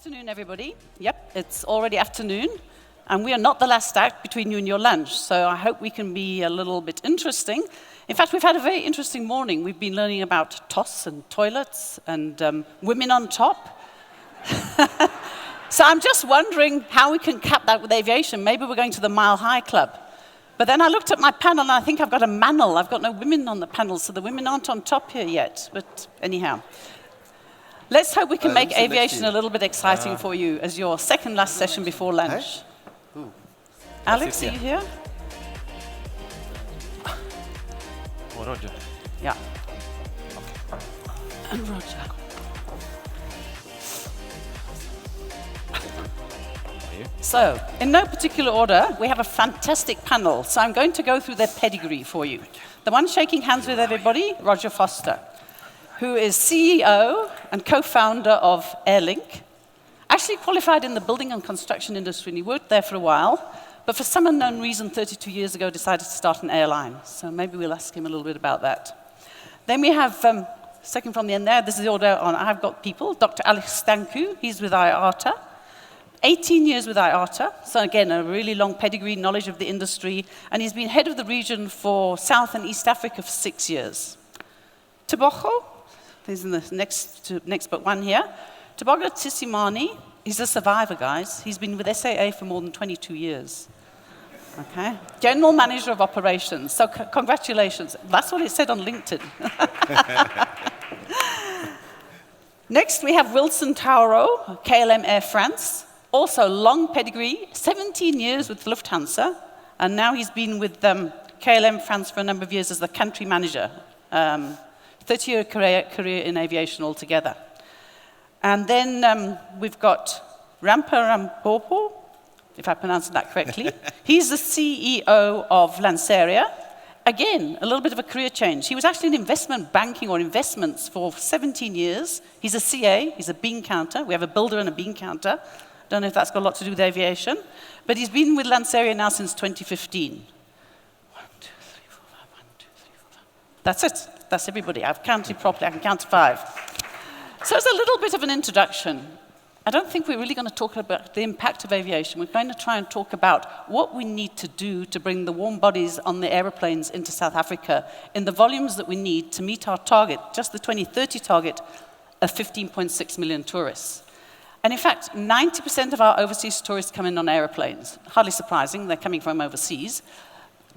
afternoon, everybody. Yep, it's already afternoon, and we are not the last act between you and your lunch, so I hope we can be a little bit interesting. In fact, we've had a very interesting morning. We've been learning about toss and toilets and women on top. So I'm just wondering how we can cap that with aviation. Maybe we're going to the Mile High Club. But then I looked at my panel, and I think I've got a manel. I've got no women on the panel, so the women aren't on top here yet. But anyhow. Let's hope we can make aviation a little bit exciting for you as your second last session before lunch. Hey? Alex, are you here? Oh, Rodger. Yeah. Okay. And Rodger. So, in no particular order, we have a fantastic panel. So I'm going to go through their pedigree for you. The one shaking hands with everybody, Rodger Foster, who is CEO and co-founder of Airlink. Actually qualified in the building and construction industry, and he worked there for a while, but for some unknown reason, 32 years ago, decided to start an airline. So maybe we'll ask him a little bit about that. Then we have, second from the end there, this is the order on I've got people, Dr. Alex Stancu, he's with IATA. 18 years with IATA, so again, a really long pedigree, knowledge of the industry, and he's been head of the region for South and East Africa for 6 years. Tebogo, he's in the next but one here. Tebogo Tsimane, he's a survivor, guys. He's been with SAA for more than 22 years. Okay, General Manager of Operations, so congratulations. That's what it said on LinkedIn. Next, we have Wilson Tauro, KLM Air France. Also, long pedigree, 17 years with Lufthansa, and now he's been with KLM France for a number of years as the country manager. 30-year career in aviation altogether. And then we've got Rammopo, if I pronounced that correctly. He's the CEO of Lanseria. Again, a little bit of a career change. He was actually in investment banking or investments for 17 years. He's a CA, he's a bean counter. We have a builder and a bean counter. Don't know if that's got a lot to do with aviation. But he's been with Lanseria now since 2015. 1, 2, 3, 4, 5, 1, 2, 3, 4, 5. That's it. That's everybody. I've counted properly. I can count to 5. So it's a little bit of an introduction. I don't think we're really going to talk about the impact of aviation. We're going to try and talk about what we need to do to bring the warm bodies on the aeroplanes into South Africa in the volumes that we need to meet our target, just the 2030 target of 15.6 million tourists. And in fact, 90% of our overseas tourists come in on aeroplanes. Hardly surprising, they're coming from overseas.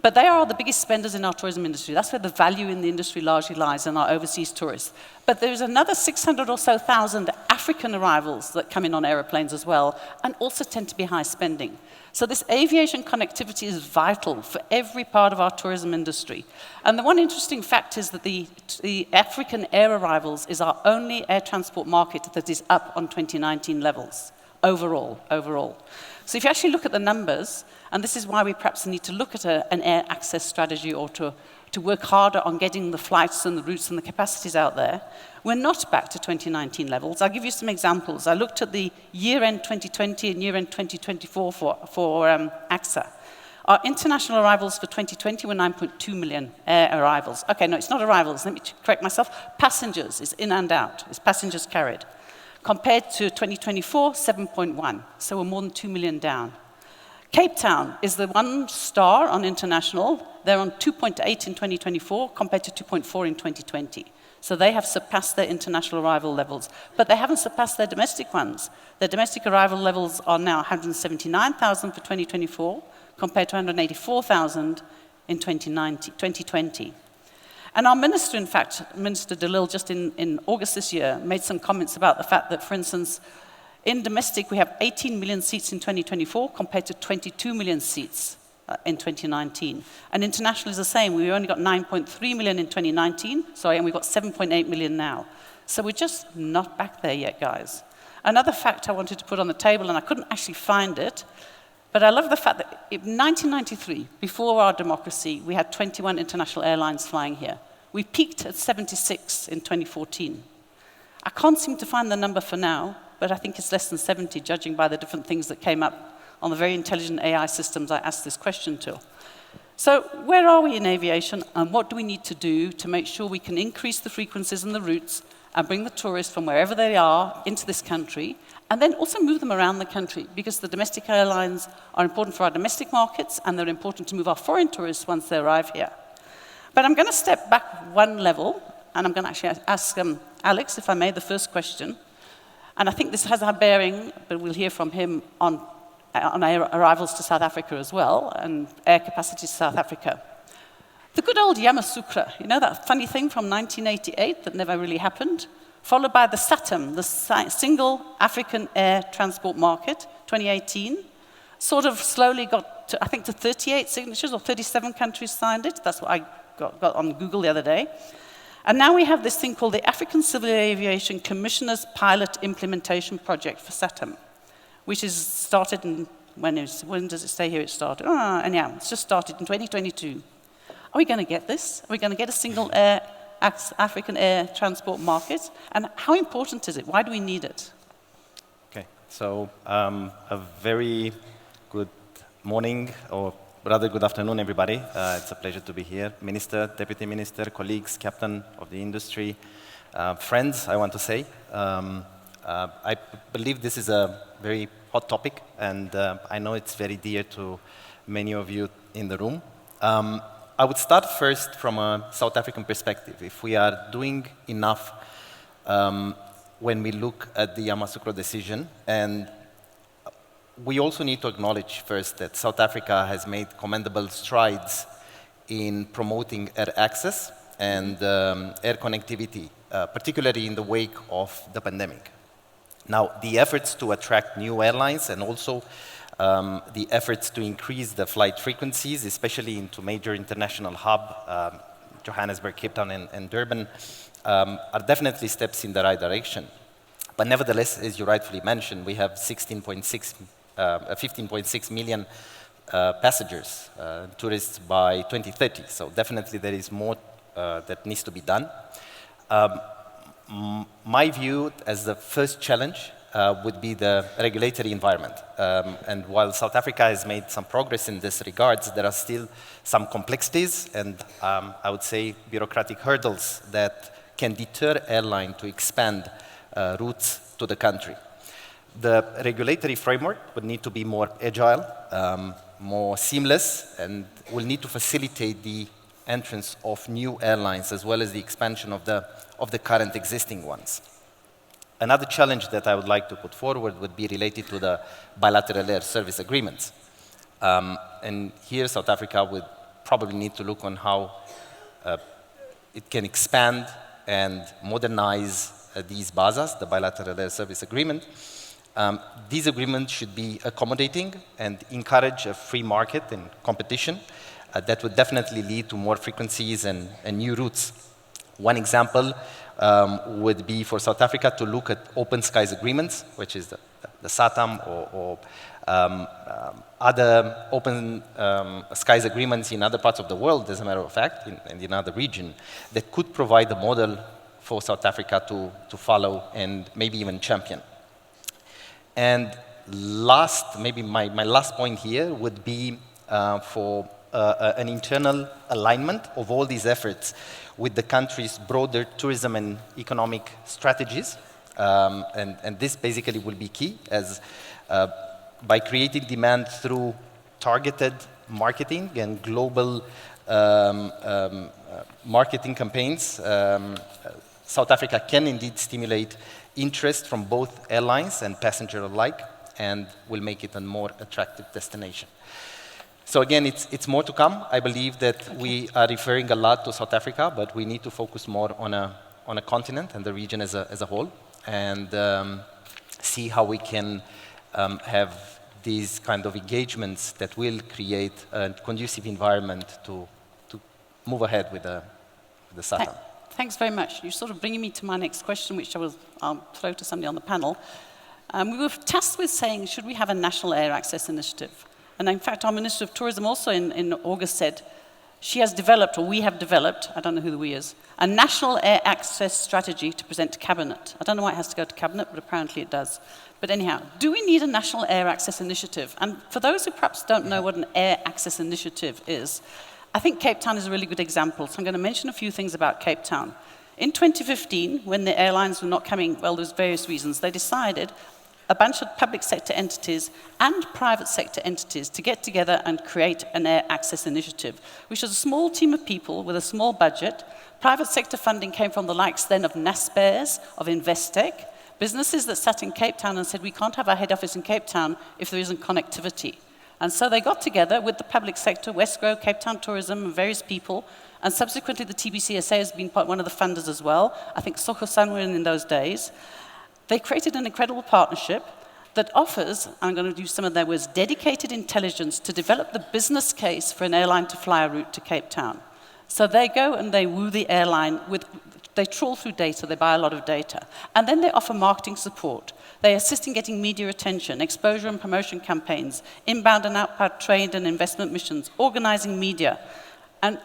But they are the biggest spenders in our tourism industry. That's where the value in the industry largely lies, in our overseas tourists. But there's another 600 or so thousand African arrivals that come in on aeroplanes as well, and also tend to be high spending. So this aviation connectivity is vital for every part of our tourism industry. And the one interesting fact is that the African air arrivals is our only air transport market that is up on 2019 levels, overall. So if you actually look at the numbers, and this is why we perhaps need to look at an air access strategy or to work harder on getting the flights and the routes and the capacities out there, we're not back to 2019 levels. I'll give you some examples. I looked at the year-end 2020 and year-end 2024 for AXA. Our international arrivals for 2020 were 9.2 million air arrivals. Okay, no, it's not arrivals. Let me correct myself. Passengers is in and out. It's passengers carried. Compared to 2024, 7.1. So we're more than 2 million down. Cape Town is the one star on international. They're on 2.8 in 2024 compared to 2.4 in 2020. So they have surpassed their international arrival levels. But they haven't surpassed their domestic ones. Their domestic arrival levels are now 179,000 for 2024 compared to 184,000 in 2020. And our minister, in fact, Minister DeLille, just in August this year, made some comments about the fact that, for instance, in domestic, we have 18 million seats in 2024 compared to 22 million seats in 2019. And international is the same. We only got 9.3 million in 2019, and we've got 7.8 million now. So we're just not back there yet, guys. Another fact I wanted to put on the table, and I couldn't actually find it, but I love the fact that in 1993, before our democracy, we had 21 international airlines flying here. We peaked at 76 in 2014. I can't seem to find the number for now, but I think it's less than 70, judging by the different things that came up on the very intelligent AI systems I asked this question to. So where are we in aviation, and what do we need to do to make sure we can increase the frequencies and the routes and bring the tourists from wherever they are into this country and then also move them around the country, because the domestic airlines are important for our domestic markets, and they're important to move our foreign tourists once they arrive here. But I'm going to step back one level, and I'm going to actually ask Alex, if I may, the first question. And I think this has a bearing, but we'll hear from him on our arrivals to South Africa as well, and air capacity to South Africa. The good old Yamoussoukro, you know that funny thing from 1988 that never really happened? Followed by the SATAM, the Single African Air Transport Market, 2018. Sort of slowly got to, I think, to 38 signatures, or 37 countries signed it. That's what I got on Google the other day. And now we have this thing called the African Civil Aviation Commissioner's Pilot Implementation Project for SATAM, which is started in, when does it say here it started? Anyhow, it's just started in 2022. Are we going to get this? Are we going to get a single African air transport market? And how important is it? Why do we need it? Okay, so a very good morning, or rather good afternoon, everybody. It's a pleasure to be here. Minister, Deputy Minister, colleagues, Captain of the industry, friends, I want to say. I believe this is a very hot topic, and I know it's very dear to many of you in the room. I would start first from a South African perspective. If we are doing enough when we look at the Yamoussoukro decision, and we also need to acknowledge first that South Africa has made commendable strides in promoting air access and air connectivity, particularly in the wake of the pandemic. Now, the efforts to attract new airlines and also the efforts to increase the flight frequencies, especially into major international hub, Johannesburg, Cape Town, and Durban, are definitely steps in the right direction. But nevertheless, as you rightfully mentioned, we have 15.6 million passengers, tourists by 2030. So definitely there is more that needs to be done. My view as the first challenge would be the regulatory environment. And while South Africa has made some progress in this regards, there are still some complexities and I would say bureaucratic hurdles that can deter airline to expand routes to the country. The regulatory framework would need to be more agile, more seamless, and will need to facilitate the entrance of new airlines as well as the expansion of the current existing ones. Another challenge that I would like to put forward would be related to the bilateral air service agreements. And here South Africa would probably need to look on how it can expand and modernize these BASAs, the bilateral air service agreement. These agreements should be accommodating and encourage a free market and competition that would definitely lead to more frequencies and new routes. One example would be for South Africa to look at open skies agreements, which is the SATAM or other open skies agreements in other parts of the world, as a matter of fact, and in other regions, that could provide a model for South Africa to follow and maybe even champion. And last, maybe my last point here would be for an internal alignment of all these efforts with the country's broader tourism and economic strategies. And this basically will be key, as by creating demand through targeted marketing and global marketing campaigns, South Africa can indeed stimulate interest from both airlines and passenger alike, and will make it a more attractive destination. So again, it's more to come. I believe that we are referring a lot to South Africa, but we need to focus more on a continent and the region as a whole, and see how we can have these kind of engagements that will create a conducive environment to move ahead with the SATAM. Thanks very much. You're sort of bringing me to my next question, which I'll throw to somebody on the panel. We were tasked with saying, should we have a national air access initiative? And in fact, our Minister of Tourism also in August said, she has developed, or we have developed, I don't know who the we is, a national air access strategy to present to Cabinet. I don't know why it has to go to Cabinet, but apparently it does. But anyhow, do we need a national air access initiative? And for those who perhaps don't know what an air access initiative is, I think Cape Town is a really good example. So I'm going to mention a few things about Cape Town. In 2015, when the airlines were not coming, well, there's various reasons, they decided a bunch of public sector entities and private sector entities to get together and create an air access initiative, which is a small team of people with a small budget. Private sector funding came from the likes then of Naspers, of Investec, businesses that sat in Cape Town and said, we can't have our head office in Cape Town if there isn't connectivity. And so they got together with the public sector, Westgrow, Cape Town Tourism, and various people, and subsequently the TBCSA has been one of the funders as well. I think Soko-san were in those days. They created an incredible partnership that offers, I'm going to use some of their words, dedicated intelligence to develop the business case for an airline to fly a route to Cape Town. So they go and they woo the airline with, they trawl through data, they buy a lot of data. And then they offer marketing support. They assist in getting media attention, exposure and promotion campaigns, inbound and outbound trade and investment missions, organizing media. And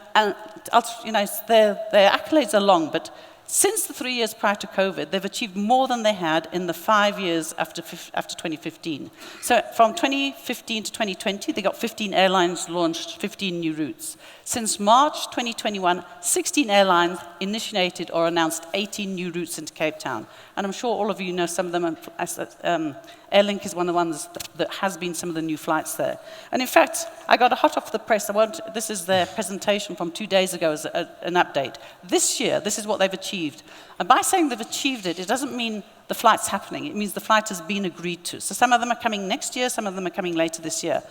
you know, their accolades are long, but since the 3 years prior to COVID, they've achieved more than they had in the 5 years after 2015. So from 2015 to 2020, they got 15 airlines launched, 15 new routes. Since March 2021, 16 airlines initiated or announced 18 new routes into Cape Town. And I'm sure all of you know some of them. Airlink is one of the ones that has been some of the new flights there. And in fact, I got a hot off the press. This is their presentation from 2 days ago as an update. This year, this is what they've achieved. And by saying they've achieved it, it doesn't mean the flight's happening. It means the flight has been agreed to. So some of them are coming next year, some of them are coming later this year.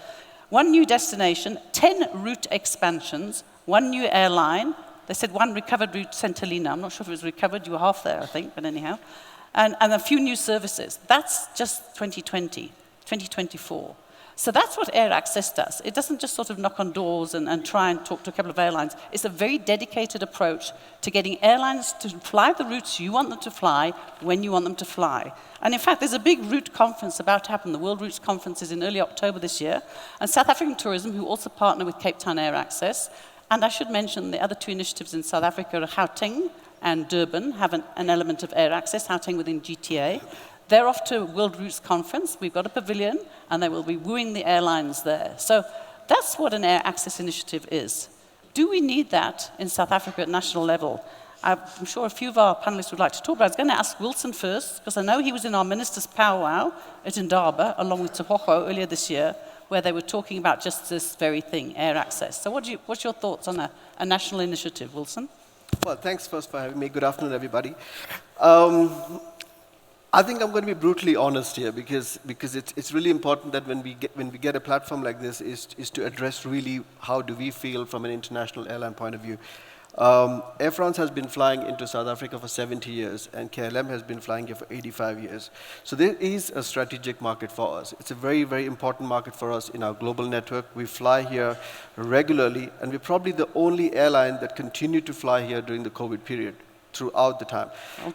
1 new destination, 10 route expansions, 1 new airline. They said 1 recovered route, Centelina. I'm not sure if it was recovered. You were half there, I think, but anyhow. And a few new services. That's just 2020, 2024. So that's what air access does. It doesn't just sort of knock on doors and try and talk to a couple of airlines. It's a very dedicated approach to getting airlines to fly the routes you want them to fly when you want them to fly. And in fact, there's a big route conference about to happen. The World Routes Conference is in early October this year. And South African Tourism, who also partner with Cape Town Air Access, and I should mention the other 2 initiatives in South Africa are Gauteng and Durban have an element of air access, Gauteng within GTA. They're off to World Routes Conference. We've got a pavilion, and they will be wooing the airlines there. So that's what an air access initiative is. Do we need that in South Africa at national level? I'm sure a few of our panelists would like to talk, but I was going to ask Wilson first, because I know he was in our minister's powwow at Indaba, along with Tebogo earlier this year, where they were talking about just this very thing, air access. So what's your thoughts on a national initiative, Wilson? Well, thanks first for having me. Good afternoon, everybody. I think I'm going to be brutally honest here because it's really important that when we get a platform like this is to address really how do we feel from an international airline point of view. Air France has been flying into South Africa for 70 years, and KLM has been flying here for 85 years. So there is a strategic market for us. It's a very, very important market for us in our global network. We fly here regularly, and we're probably the only airline that continued to fly here during the COVID period throughout the time,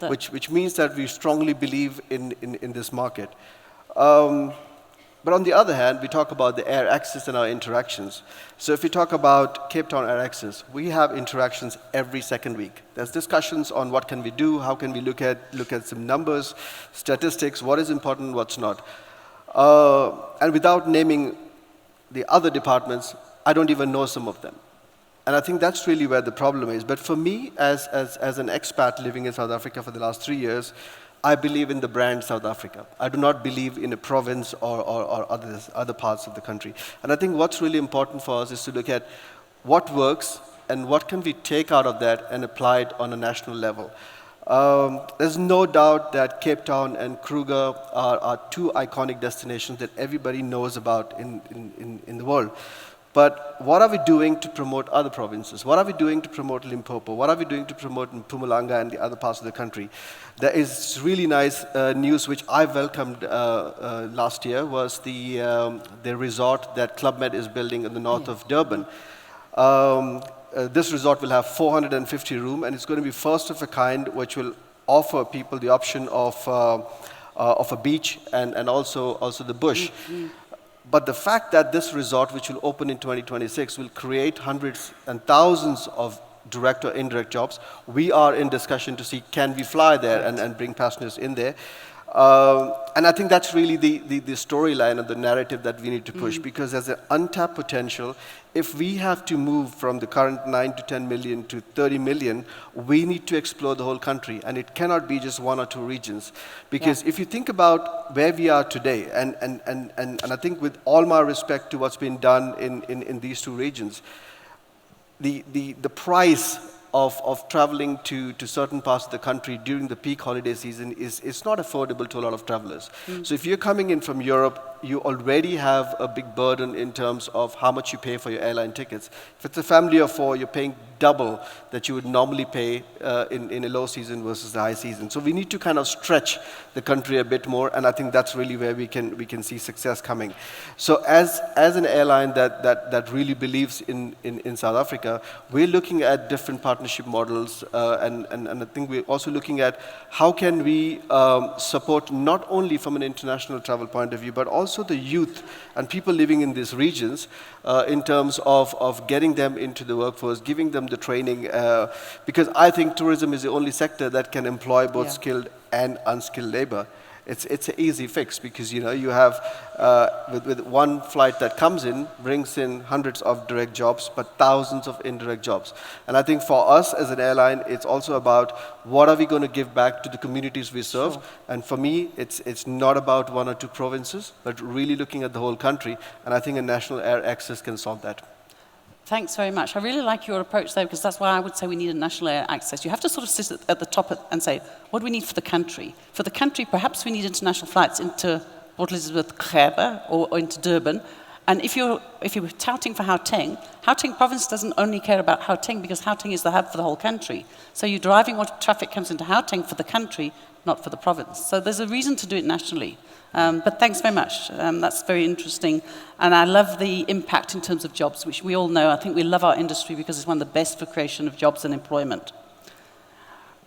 which means that we strongly believe in this market. But on the other hand, we talk about the air access and our interactions. So if we talk about Cape Town Air Access, we have interactions every second week. There's discussions on what can we do, how can we look at some numbers, statistics, what is important, what's not. And without naming the other departments, I don't even know some of them. And I think that's really where the problem is. But for me, as an expat living in South Africa for the last 3 years, I believe in the brand South Africa. I do not believe in a province or other parts of the country. And I think what's really important for us is to look at what works and what can we take out of that and apply it on a national level. There's no doubt that Cape Town and Kruger are 2 iconic destinations that everybody knows about in the world. But what are we doing to promote other provinces? What are we doing to promote Limpopo? What are we doing to promote Mpumalanga and the other parts of the country? There is really nice news which I welcomed last year was the resort that Club Med is building in the north of Durban. This resort will have 450 rooms, and it's going to be first of a kind, which will offer people the option of a beach and also the bush. Mm-hmm. But the fact that this resort, which will open in 2026, will create hundreds and thousands of direct or indirect jobs. We are in discussion to see can we fly there and bring passengers in there. And I think that's really the storyline and the narrative that we need to push, because there's an untapped potential. If we have to move from the current 9 to 10 million to 30 million, we need to explore the whole country, and it cannot be just 1 or 2 regions. Because if you think about where we are today, and I think with all my respect to what's been done in these 2 regions, the price of traveling to certain parts of the country during the peak holiday season is not affordable to a lot of travelers. So if you're coming in from Europe, you already have a big burden in terms of how much you pay for your airline tickets. If it's a family of 4, you're paying double that you would normally pay in a low season versus the high season. So we need to kind of stretch the country a bit more, and I think that's really where we can see success coming. So as an airline that really believes in South Africa, we're looking at different partnership models, and I think we're also looking at how can we support not only from an international travel point of view, but also the youth and people living in these regions in terms of getting them into the workforce, giving them the training, because I think tourism is the only sector that can employ both skilled and unskilled labor. It's an easy fix, because you have with one flight that comes in, brings in hundreds of direct jobs, but thousands of indirect jobs. And I think for us as an airline, it's also about what are we going to give back to the communities we serve. Sure. And for me, it's not about 1 or 2 provinces, but really looking at the whole country. And I think a national air access can solve that. Thanks very much. I really like your approach there, because that's why I would say we need a national air access. You have to sort of sit at the top and say, what do we need for the country? For the country, perhaps we need international flights into Port Elizabeth, Gqeberha, or into Durban. And if you're touting for Gauteng province doesn't only care about Gauteng, because Gauteng is the hub for the whole country. So you're driving what traffic comes into Gauteng for the country, not for the province. So there's a reason to do it nationally. But thanks very much. That's very interesting. And I love the impact in terms of jobs, which we all know. I think we love our industry because it's one of the best for creation of jobs and employment.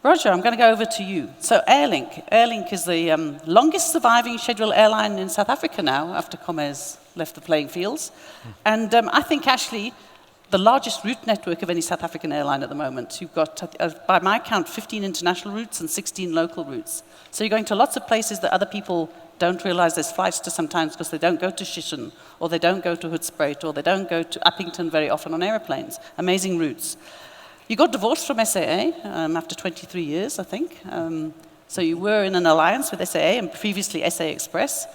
Rodger, I'm going to go over to you. So Airlink. Airlink is the longest surviving scheduled airline in South Africa now, after Comair's left the playing fields. And I think actually the largest route network of any South African airline at the moment. You've got, by my count, 15 international routes and 16 local routes. So you're going to lots of places that other people don't realize there's flights to sometimes, because they don't go to Shishen, or they don't go to Hoedspruit, or they don't go to Uppington very often on aeroplanes. Amazing routes. You got divorced from SAA after 23 years, I think. So you were in an alliance with SAA and previously SA Express.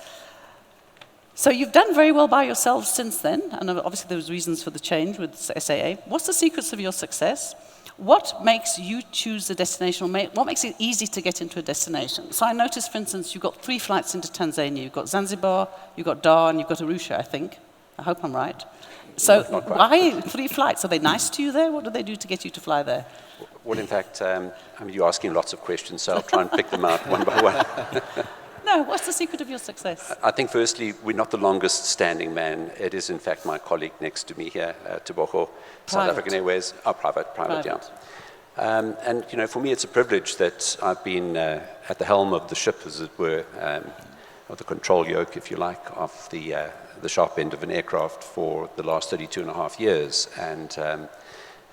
So you've done very well by yourselves since then, and obviously there was reasons for the change with SAA. What's the secrets of your success? What makes you choose a destination, or what makes it easy to get into a destination? So I noticed, for instance, you've got 3 flights into Tanzania. You've got Zanzibar, you've got Dar, and you've got Arusha, I think. I hope I'm right. So why 3 flights? Are they nice to you there? What do they do to get you to fly there? Well, in fact, you're asking lots of questions, so I'll try and pick them out one by one. No, what's the secret of your success? I think, firstly, we're not the longest standing man. It is, in fact, my colleague next to me here, Tebogo, South African Airways. Oh, private, yeah. And, for me, it's a privilege that I've been at the helm of the ship, as it were, or the control yoke, if you like, of the sharp end of an aircraft for the last 32 and a half years. And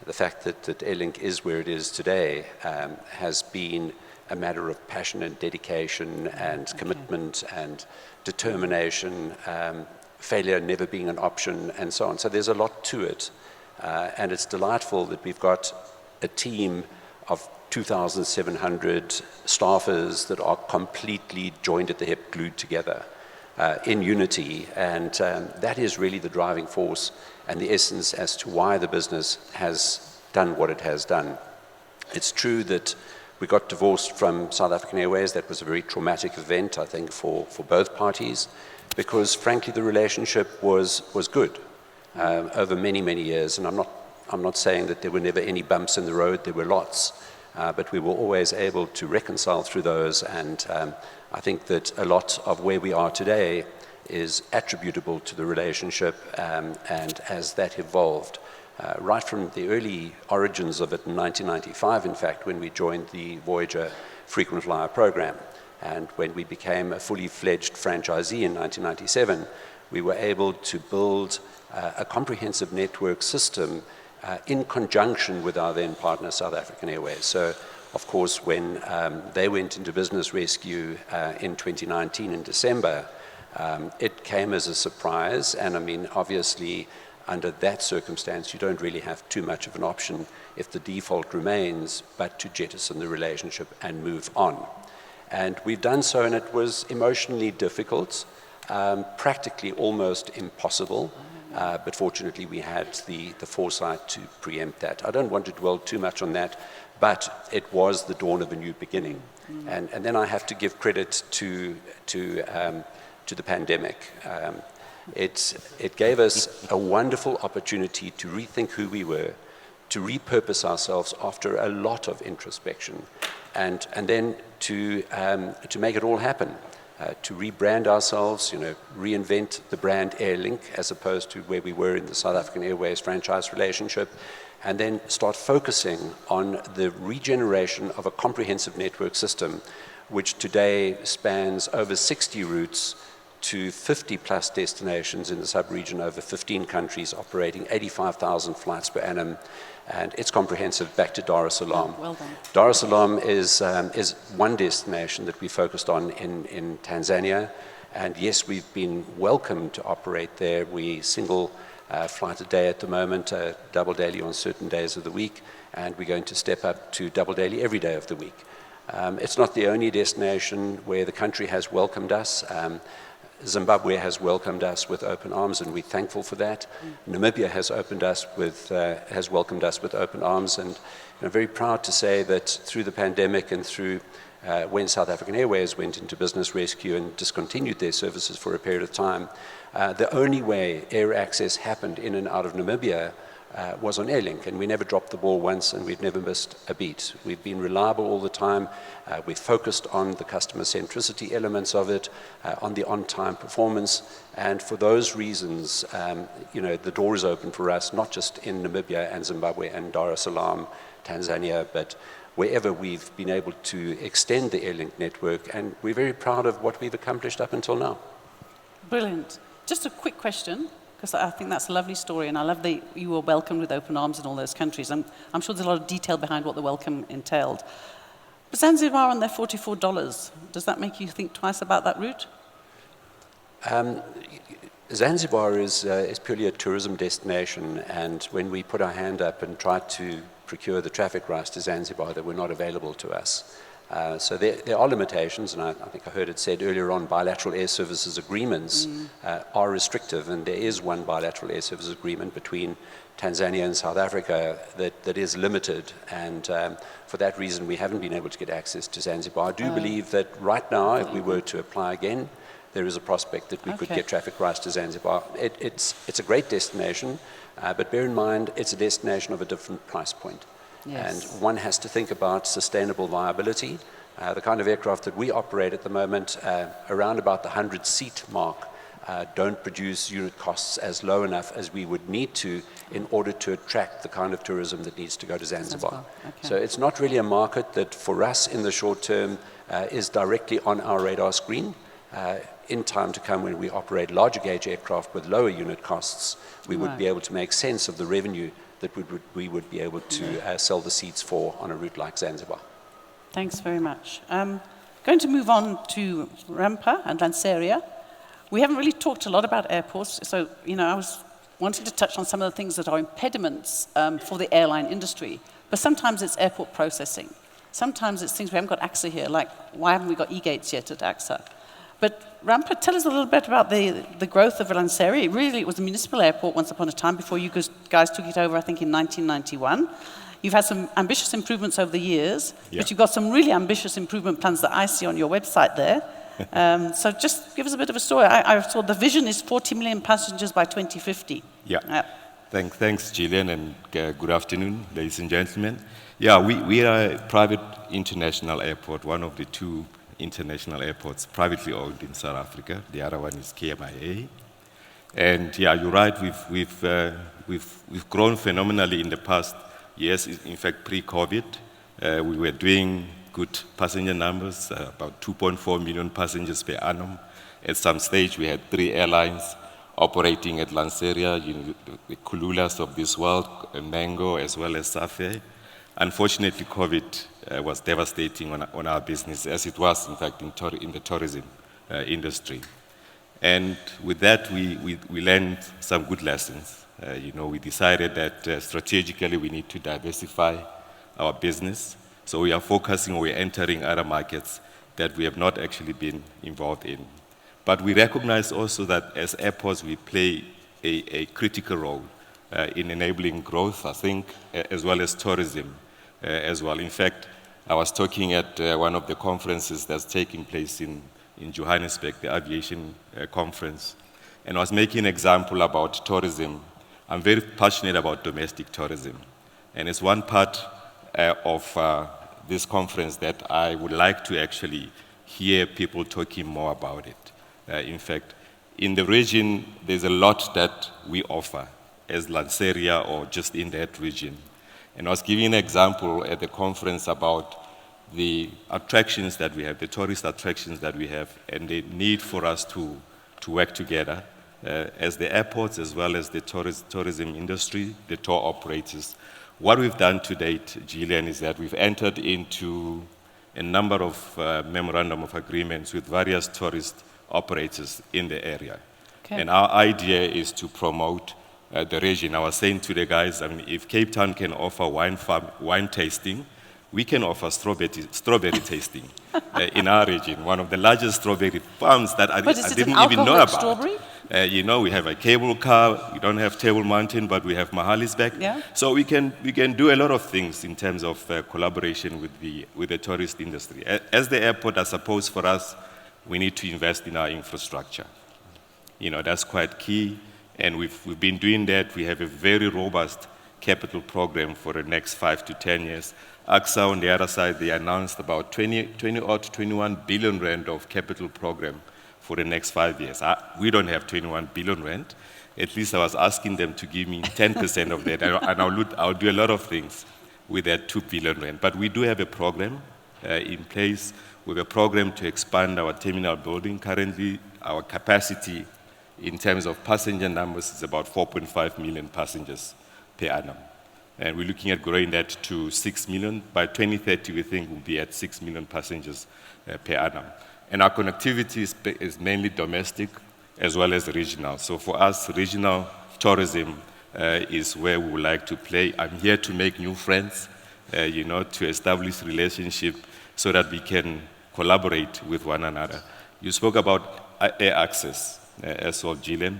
the fact that Airlink is where it is today has been a matter of passion and dedication and commitment and determination, failure never being an option, and so on. So there's a lot to it. And it's delightful that we've got a team of 2,700 staffers that are completely joined at the hip, glued together in unity. And that is really the driving force and the essence as to why the business has done what it has done. It's true that we got divorced from South African Airways. That was a very traumatic event, I think, for both parties, because frankly the relationship was good over many, many years. And I'm not saying that there were never any bumps in the road. There were lots, but we were always able to reconcile through those. And I think that a lot of where we are today is attributable to the relationship, and as that evolved. Right from the early origins of it in 1995, in fact, when we joined the Voyager frequent flyer program, and when we became a fully fledged franchisee in 1997, we were able to build a comprehensive network system in conjunction with our then partner South African Airways. So of course, when they went into business rescue in 2019 in December, it came as a surprise. And I mean, obviously, under that circumstance, you don't really have too much of an option if the default remains, but to jettison the relationship and move on. And we've done so, and it was emotionally difficult, practically almost impossible. But fortunately, we had the foresight to preempt that. I don't want to dwell too much on that, but it was the dawn of a new beginning. And then I have to give credit to the pandemic. It gave us a wonderful opportunity to rethink who we were, to repurpose ourselves after a lot of introspection, and then to make it all happen. To rebrand ourselves, reinvent the brand Airlink as opposed to where we were in the South African Airways franchise relationship, and then start focusing on the regeneration of a comprehensive network system, which today spans over 60 routes to 50 plus destinations in the sub-region, over 15 countries, operating 85,000 flights per annum. And it's comprehensive back to Dar es Salaam. Well done. Dar es Salaam is one destination that we focused on in Tanzania. And yes, we've been welcome to operate there. We single flight a day at the moment, double daily on certain days of the week. And we're going to step up to double daily every day of the week. It's not the only destination where the country has welcomed us. Zimbabwe has welcomed us with open arms, and we're thankful for that. Namibia has welcomed us with open arms, and I'm very proud to say that through the pandemic and through when South African Airways went into business rescue and discontinued their services for a period of time, the only way air access happened in and out of Namibia was on Airlink, and we never dropped the ball once, and we've never missed a beat. We've been reliable all the time. We've focused on the customer centricity elements of it, on the on-time performance, and for those reasons, the door is open for us, not just in Namibia and Zimbabwe and Dar es Salaam, Tanzania, but wherever we've been able to extend the Airlink network, and we're very proud of what we've accomplished up until now. Brilliant. Just a quick question, because I think that's a lovely story, and I love that you were welcomed with open arms in all those countries. I'm sure there's a lot of detail behind what the welcome entailed. But Zanzibar and their $44, does that make you think twice about that route? Zanzibar is purely a tourism destination, and when we put our hand up and tried to procure the traffic rights to Zanzibar, they were not available to us. So there are limitations, and I think I heard it said earlier on, bilateral air services agreements are restrictive, and there is one bilateral air services agreement between Tanzania and South Africa that is limited, and for that reason we haven't been able to get access to Zanzibar. I do believe that right now, if we were to apply again, there is a prospect that we could get traffic rights to Zanzibar. It's a great destination, but bear in mind it's a destination of a different price point. Yes. And one has to think about sustainable viability. The kind of aircraft that we operate at the moment, around about the 100-seat mark, don't produce unit costs as low enough as we would need to in order to attract the kind of tourism that needs to go to Zanzibar. Okay. So it's not really a market that for us in the short term is directly on our radar screen. In time to come, when we operate larger gauge aircraft with lower unit costs, we would be able to make sense of the revenue that we would be able to sell the seats for on a route like Zanzibar. Thanks very much. Going to move on to Rampa and Lanseria. We haven't really talked a lot about airports, so I was wanting to touch on some of the things that are impediments for the airline industry. But sometimes it's airport processing. Sometimes it's things we haven't got AXA here, like why haven't we got e-gates yet at AXA? But Rampa, tell us a little bit about the growth of Lanseria. Really, it was a municipal airport once upon a time before you guys took it over, I think, in 1991. You've had some ambitious improvements over the years, but you've got some really ambitious improvement plans that I see on your website there. So just give us a bit of a story. I saw the vision is 40 million passengers by 2050. Thanks, Gillian, and good afternoon, ladies and gentlemen. We are a private international airport, one of the two international airports privately owned in South Africa. The other one is KMIA. And you're right, we've grown phenomenally in the past years. In fact, pre-COVID, we were doing good passenger numbers, about 2.4 million passengers per annum. At some stage, we had 3 airlines operating at Lanseria, the Kululas of this world, Mango, as well as Safe. Unfortunately, COVID was devastating on our business, as it was, in fact, in the tourism industry. And with that, we learned some good lessons. We decided that strategically we need to diversify our business. So we are focusing, we're entering other markets that we have not actually been involved in. But we recognize also that as airports, we play a critical role in enabling growth, I think, as well as tourism as well. In fact, I was talking at one of the conferences that's taking place in Johannesburg, the Aviation conference, and I was making an example about tourism. I'm very passionate about domestic tourism, and it's one part of this conference that I would like to actually hear people talking more about it. In fact, in the region, there's a lot that we offer as Lanseria or just in that region. And I was giving an example at the conference about the attractions that we have, the tourist attractions that we have, and the need for us to work together as the airports as well as the tourism industry, the tour operators. What we've done to date, Gillian, is that we've entered into a number of memorandum of agreements with various tourist operators in the area. Okay. And our idea is to promote the region. I was saying to the guys, I mean, if Cape Town can offer wine tasting, we can offer strawberry tasting in our region. One of the largest strawberry farms that I didn't even know about. Strawberry? We have a cable car. We don't have Table Mountain, but we have Mahalisbeck. Yeah. So we can do a lot of things in terms of collaboration with the tourist industry. As the airport, I suppose for us, we need to invest in our infrastructure. That's quite key, and we've been doing that. We have a very robust capital program for the next 5 to 10 years. AXA, on the other side, they announced about 21 billion rand of capital program for the next 5 years. We don't have 21 billion rand. At least I was asking them to give me 10% of that, and I'll do a lot of things with that 2 billion rand. But we do have a program in place. We have a program to expand our terminal building. Currently, our capacity in terms of passenger numbers is about 4.5 million passengers per annum. And we're looking at growing that to 6 million. By 2030, we think we'll be at 6 million passengers per annum. And our connectivity is mainly domestic as well as regional. So for us, regional tourism is where we would like to play. I'm here to make new friends, to establish relationship so that we can collaborate with one another. You spoke about air access as well, Gillian.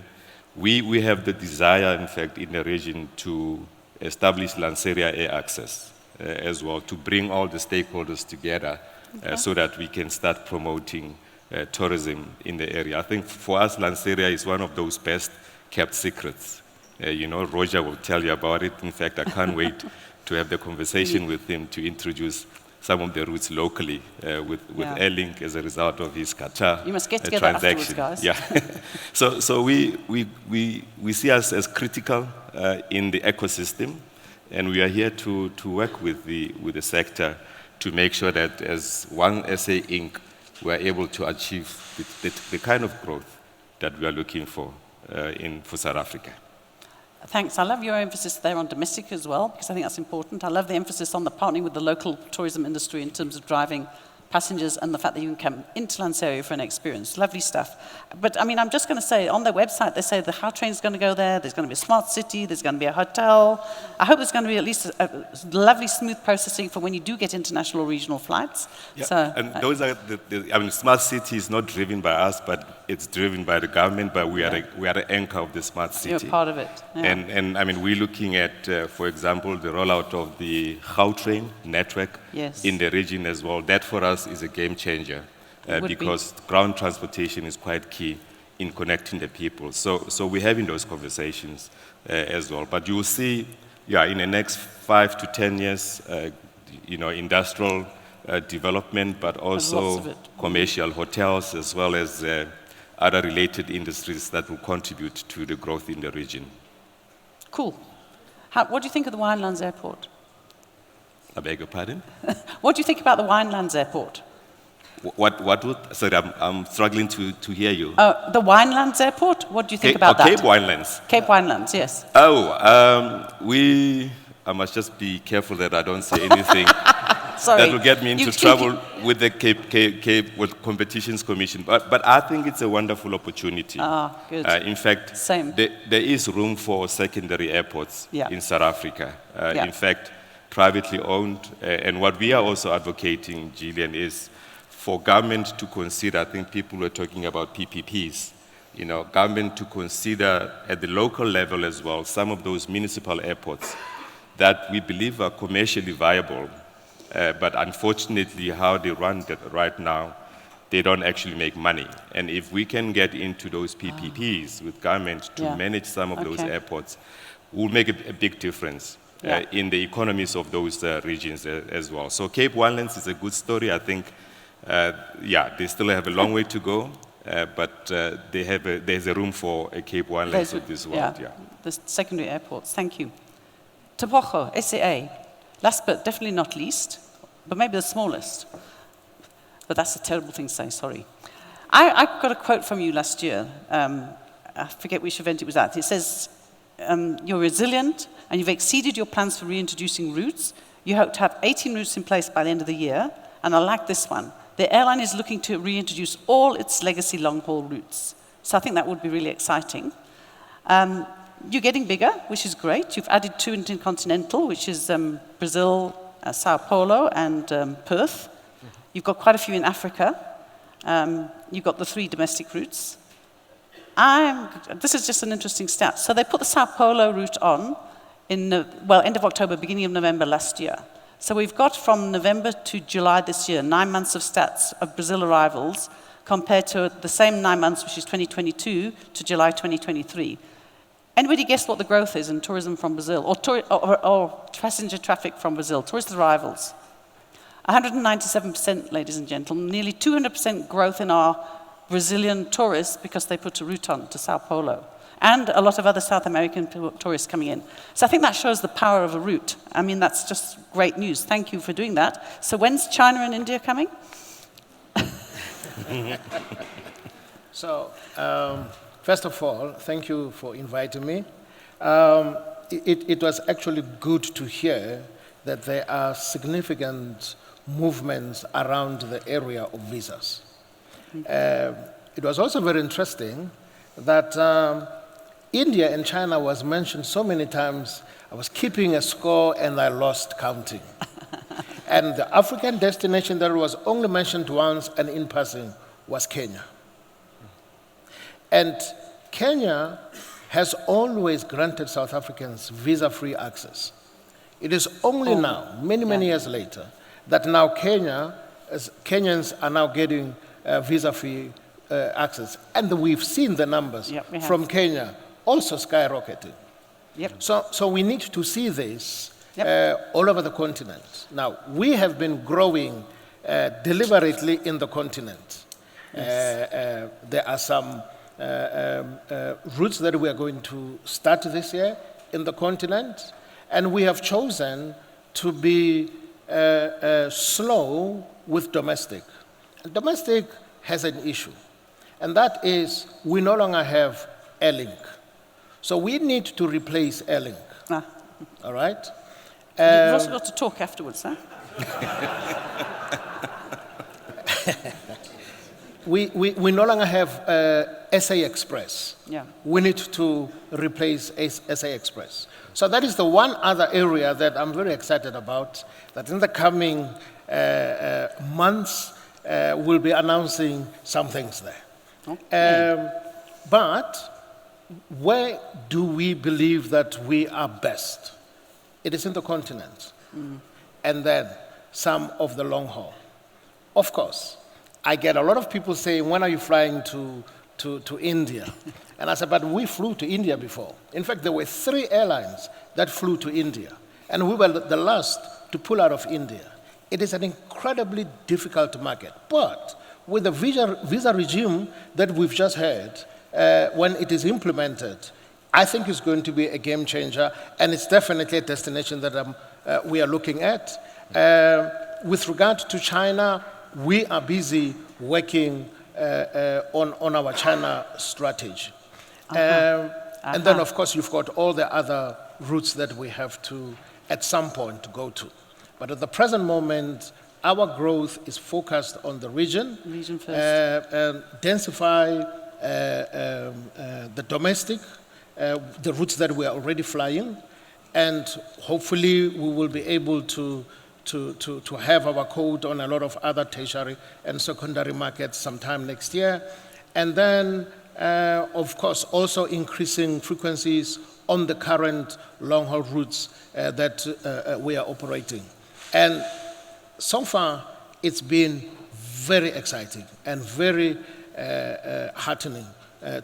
We have the desire, in fact, in the region to establish Lanseria Air Access as well, to bring all the stakeholders together so that we can start promoting tourism in the area. I think for us, Lanseria is one of those best kept secrets. Rodger will tell you about it. In fact, I can't wait to have the conversation with him to introduce some of the routes locally with Airlink as a result of his Qatar You must get together transaction. Afterwards, guys. Yeah. So we see us as critical in the ecosystem, and we are here to work with the sector to make sure that as one SA Inc., we are able to achieve the kind of growth that we are looking for for South Africa. Thanks. I love your emphasis there on domestic as well, because I think that's important. I love the emphasis on the partnering with the local tourism industry in terms of driving passengers and the fact that you can come into Lanseria for an experience. Lovely stuff. But, I'm just going to say, on their website, they say the how train is going to go there, there's going to be a smart city, there's going to be a hotel. I hope there's going to be at least a lovely, smooth processing for when you do get international or regional flights. Yeah, so, and those are smart city is not driven by us, but it's driven by the government, but we are the anchor of the smart city. You're part of it. Yeah. And we're looking at, for example, the rollout of the how train network in the region as well. That for us is a game changer because ground transportation is quite key in connecting the people. So we're having those conversations as well. But you will see, in the next 5 to 10 years, industrial development, but also commercial hotels as well as other related industries that will contribute to the growth in the region. Cool. What do you think of the Winelands Airport? I beg your pardon? What do you think about the Winelands Airport? Sorry, I'm struggling to hear you. The Winelands Airport? What do you think about that? Cape Winelands. Cape Winelands, yes. I must just be careful that I don't say anything Sorry. That will get me into You- trouble with the Cape with Competitions Commission. But I think it's a wonderful opportunity. Ah, good. In fact, Same. there is room for secondary airports Yeah. in South Africa. Yeah. In fact, privately owned. And what we are also advocating, Gillian, is for government to consider, I think people were talking about PPPs, government to consider at the local level as well, some of those municipal airports that we believe are commercially viable, but unfortunately how they run right now, they don't actually make money. And if we can get into those PPPs with government to Yeah. manage some of those Okay. airports, will make a big difference in the economies of those regions as well. So Cape Winelands is a good story. I think, they still have a long way to go, but there's a room for a Cape Winelands of this world. Yeah. The secondary airports. Thank you. Tebogo, SAA. Last but definitely not least, but maybe the smallest. But that's a terrible thing to say, sorry. I got a quote from you last year. I forget which event it was at. It says, you're resilient and you've exceeded your plans for reintroducing routes. You hope to have 18 routes in place by the end of the year. And I like this one. The airline is looking to reintroduce all its legacy long-haul routes. So I think that would be really exciting. You're getting bigger, which is great. You've added 2 intercontinental, which is Brazil, Sao Paulo, and Perth. You've got quite a few in Africa. You've got the 3 domestic routes. This is just an interesting stat. So they put the Sao Paulo route on in, end of October, beginning of November last year. So we've got from November to July this year, 9 months of stats of Brazil arrivals compared to the same 9 months, which is 2022, to July 2023. Anybody guess what the growth is in tourism from Brazil, or passenger traffic from Brazil, tourist arrivals? 197%, ladies and gentlemen, nearly 200% growth in our Brazilian tourists because they put a route on to Sao Paulo, and a lot of other South American tourists coming in. So I think that shows the power of a route. I mean, that's just great news. Thank you for doing that. So when's China and India coming? So, first of all, thank you for inviting me. It was actually good to hear that there are significant movements around the area of visas. It was also very interesting that India and China was mentioned so many times. I was keeping a score and I lost counting. And the African destination that was only mentioned once and in passing was Kenya. And Kenya has always granted South Africans visa-free access. It is only now, many years later, that now Kenyans are now getting visa-free access. And we've seen the numbers from Kenya also skyrocketing. So we need to see this all over the continent. Now, we have been growing deliberately in the continent. There are some routes that we are going to start this year in the continent, and we have chosen to be slow with domestic. Domestic has an issue, and that is we no longer have Airlink. So we need to replace Airlink. All right? You've also got to talk afterwards, huh? We no longer have SA Express. We need to replace SA Express. So that is the one other area that I'm very excited about, that in the coming months, we'll be announcing some things there. But where do we believe that we are best? It is in the continent. And then some of the long haul. Of course, I get a lot of people saying, when are you flying to India? And I said, but we flew to India before. In fact, there were 3 airlines that flew to India. And we were the last to pull out of India. It is an incredibly difficult market. But with the visa regime that we've just heard, when it is implemented, I think it's going to be a game changer. And it's definitely a destination that we are looking at. With regard to China, we are busy working on our China strategy. And then, of course, you've got all the other routes that we have to, at some point, go to. But at the present moment, our growth is focused on the region. Region first. Densify the domestic, the routes that we are already flying, and hopefully we will be able to have our code on a lot of other tertiary and secondary markets sometime next year. And then, of course, also increasing frequencies on the current long-haul routes that we are operating. And so far, it's been very exciting and very heartening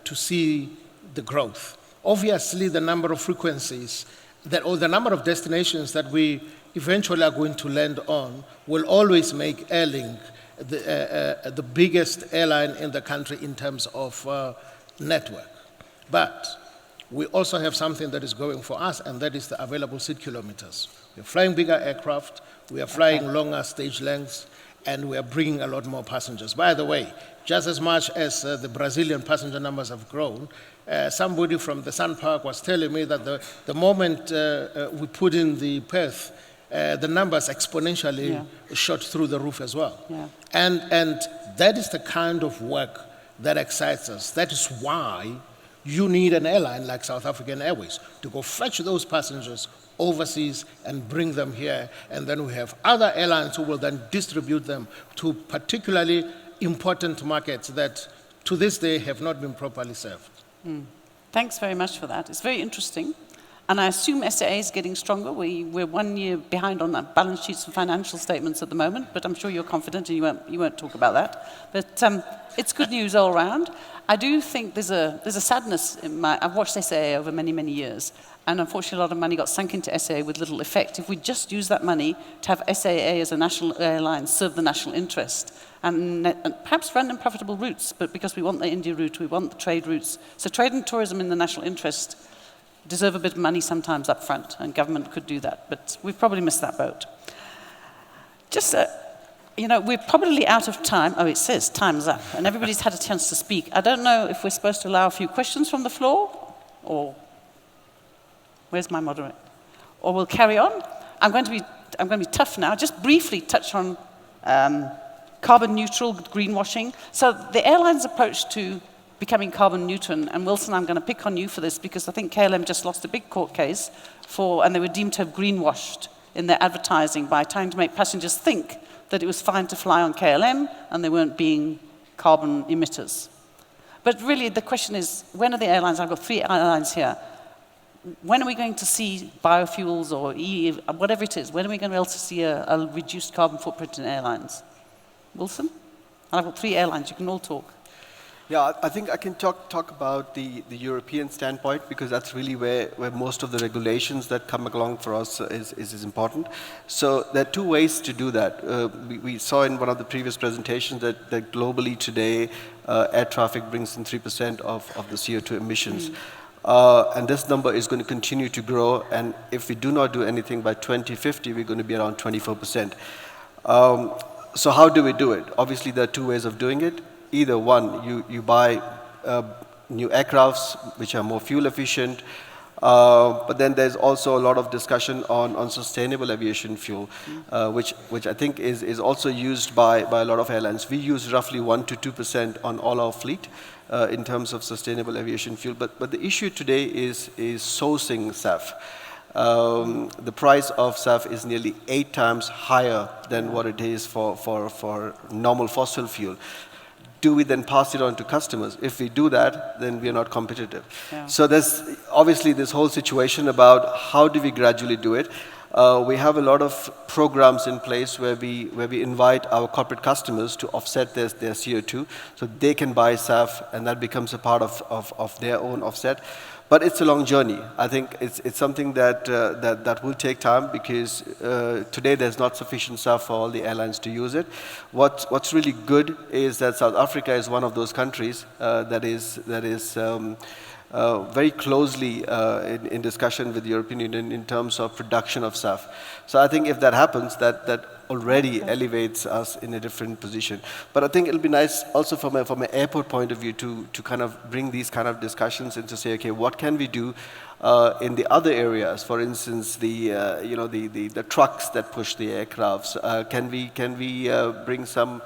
to see the growth. Obviously, the number of frequencies or the number of destinations that we eventually are going to land on will always make Airlink the biggest airline in the country in terms of network. But we also have something that is going for us, and that is the available seat kilometers. We're flying bigger aircraft, we are flying longer stage lengths, and we are bringing a lot more passengers. By the way, just as much as the Brazilian passenger numbers have grown, somebody from the Sun Park was telling me that the moment we put in the Perth, the numbers exponentially shot through the roof as well. Yeah. And that is the kind of work that excites us. That is why you need an airline like South African Airways to go fetch those passengers overseas and bring them here. And then we have other airlines who will then distribute them to particularly important markets that to this day have not been properly served. Thanks very much for that. It's very interesting. And I assume SAA is getting stronger. We're 1 year behind on that balance sheets and financial statements at the moment, but I'm sure you're confident and you won't talk about that. But it's good news all around. I do think there's a sadness in I've watched SAA over many, many years, and unfortunately a lot of money got sunk into SAA with little effect. If we just use that money to have SAA as a national airline serve the national interest, and perhaps run in profitable routes, but because we want the India route, we want the trade routes. So trade and tourism in the national interest deserve a bit of money sometimes up front, and government could do that, but we've probably missed that boat. Just, we're probably out of time. Oh, it says time's up, and everybody's had a chance to speak. I don't know if we're supposed to allow a few questions from the floor, or where's my moderator? Or we'll carry on. I'm going to be tough now. Just briefly touch on carbon neutral, greenwashing. So the airline's approach to becoming carbon neutral, and Wilson, I'm going to pick on you for this because I think KLM just lost a big court case and they were deemed to have greenwashed in their advertising by trying to make passengers think that it was fine to fly on KLM and they weren't being carbon emitters. But really the question is, when are the airlines, I've got 3 airlines here, when are we going to see biofuels or whatever it is, when are we going to be able to see a reduced carbon footprint in airlines? Wilson? I've got 3 airlines, you can all talk. Yeah, I think I can talk about the European standpoint because that's really where most of the regulations that come along for us is important. So there are 2 ways to do that. We saw in one of the previous presentations that globally today air traffic brings in 3% of the CO2 emissions. And this number is going to continue to grow, and if we do not do anything by 2050, we're going to be around 24%. So how do we do it? Obviously, there are 2 ways of doing it. Either one, you buy new aircrafts which are more fuel efficient, but then there's also a lot of discussion on sustainable aviation fuel, which I think is also used by a lot of airlines. We use roughly 1 to 2% on all our fleet in terms of sustainable aviation fuel, but the issue today is sourcing SAF. The price of SAF is nearly 8 times higher than what it is for normal fossil fuel. Do we then pass it on to customers? If we do that, then we are not competitive. Yeah. So there's obviously this whole situation about how do we gradually do it. We have a lot of programs in place where we invite our corporate customers to offset their CO2, so they can buy SAF, and that becomes a part of their own offset. But it's a long journey. I think it's something that will take time because today there's not sufficient SAF for all the airlines to use it. What's really good is that South Africa is one of those countries that is very closely in discussion with the European Union in terms of production of SAF. So I think if that happens, that already elevates us in a different position. But I think it'll be nice also from an airport point of view to kind of bring these kind of discussions and to say, okay, what can we do in the other areas? For instance, the trucks that push the aircrafts. Can we bring some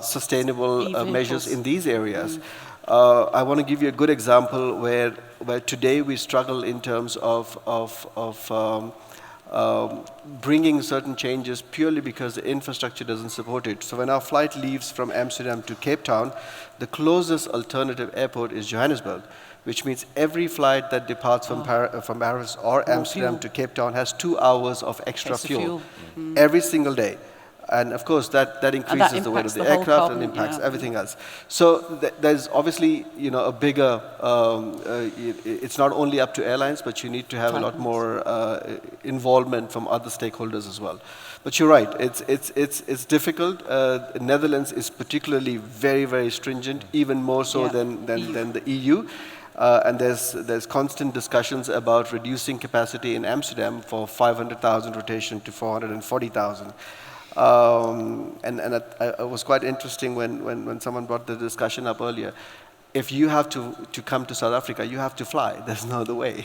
sustainable measures in these areas? I want to give you a good example where today we struggle in terms of bringing certain changes purely because the infrastructure doesn't support it. So when our flight leaves from Amsterdam to Cape Town, the closest alternative airport is Johannesburg, which means every flight that departs from Paris or Amsterdam to Cape Town has 2 hours of extra fuel every single day. And of course, that increases the weight of the aircraft and impacts everything else. So there's obviously, a bigger, it's not only up to airlines, but you need to have a lot more involvement from other stakeholders as well. But you're right, it's difficult. Netherlands is particularly very, very stringent, even more so than the EU. And there's constant discussions about reducing capacity in Amsterdam for 500,000 rotation to 440,000. And it was quite interesting when someone brought the discussion up earlier. If you have to come to South Africa, you have to fly. There's no other way.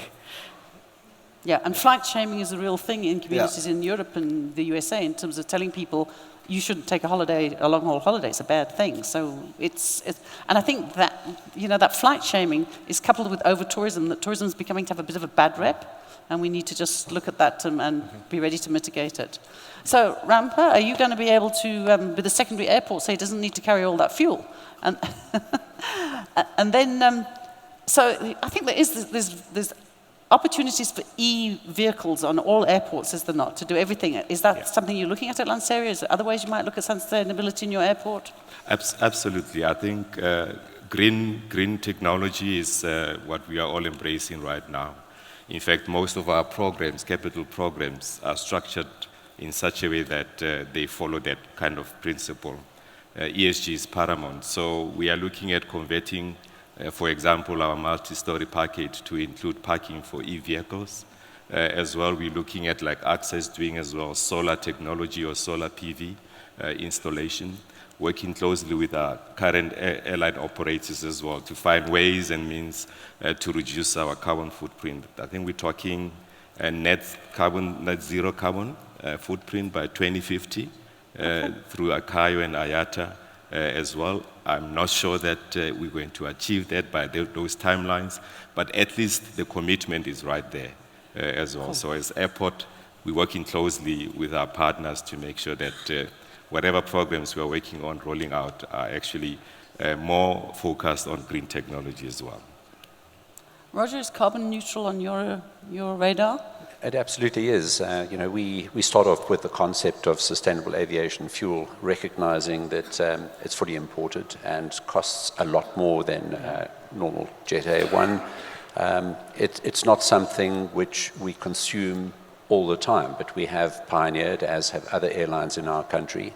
Yeah, and flight shaming is a real thing in communities in Europe and the USA in terms of telling people you shouldn't take a long-haul holiday. It's a bad thing. So and I think that, that flight shaming is coupled with over-tourism, that tourism is becoming to have a bit of a bad rep, and we need to just look at that and be ready to mitigate it. So, Rampa, are you going to be able to, with the secondary airport, say it doesn't need to carry all that fuel? And then, so I think there's opportunities for e-vehicles on all airports, is there not, to do everything? Is that something you're looking at Lanseria? Is there other ways you might look at sustainability in your airport? Absolutely. I think green technology is what we are all embracing right now. In fact, most of our programs, capital programs, are structured in such a way that they follow that kind of principle. ESG is paramount. So we are looking at converting, for example, our multi-story package to include parking for e-vehicles. As well, we're looking at access, doing as well solar technology or solar PV installation, working closely with our current airline operators as well to find ways and means to reduce our carbon footprint. I think we're talking net zero carbon footprint by 2050 through ICAO and IATA as well. I'm not sure that we're going to achieve that by those timelines, but at least the commitment is right there as well. So as airport, we're working closely with our partners to make sure that whatever programs we are working on rolling out are actually more focused on green technology as well. Rodger, is carbon neutral on your radar? It absolutely is. We start off with the concept of sustainable aviation fuel, recognizing that it's fully imported and costs a lot more than normal jet A1. It's not something which we consume all the time, but we have pioneered, as have other airlines in our country.